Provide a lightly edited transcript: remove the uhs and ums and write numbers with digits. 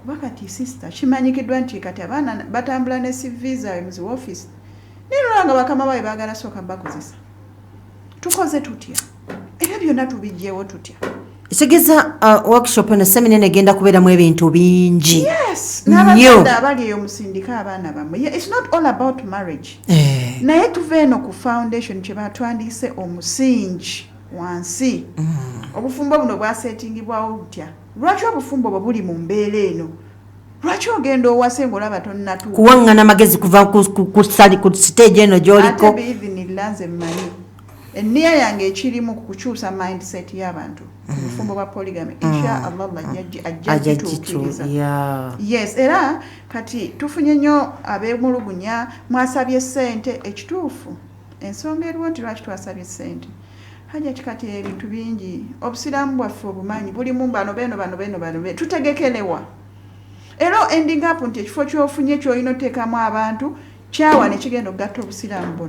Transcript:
kuba kati sister kimanyikiddwa nti kati abaana batambula ne visa mu office niranga bakama bawe baagala soka bakozesa tukoze tutya era byonna tubijjeewo tutya Isegeza workshop na seminar negenda kubeeramu ebintu bingi. Yes, n'abazadde abali eyo musindika abaana bamwe. It's not all about marriage. Naye tuve eno ku foundation kye batwandise omusingi wansi. Obufumbo buno bwasetingibwawo butya. Lwaki obufumbo bwe buli mu mbeera eno? Lwaki ogenda owase ng'olaba tonnatuuka? Kuwangana magezi kuva ku stage eno gy'oliko. Ate biivinirilanze mmanyi. Enniya yange ekirimu ku kukyusa mindset y'abantu. Obufumbo bwa polygamy. Insha Allah ajja kituukiriza. Yes, era kati tufunye nnyo abeemulugunya mwasabye ssente ekituufu. Ensonga eriwo nti lwaki twasabye ssente. HAJJAT kati ebintu bingi. Obusiraamu bwaffe obumanyi bulimu bano beno. Tutegekelewa. Era ending up nti ekifo ky'ofunye ky'olina oteekamu abantu kyawa ne kigenda okugatta obusiraamu buno.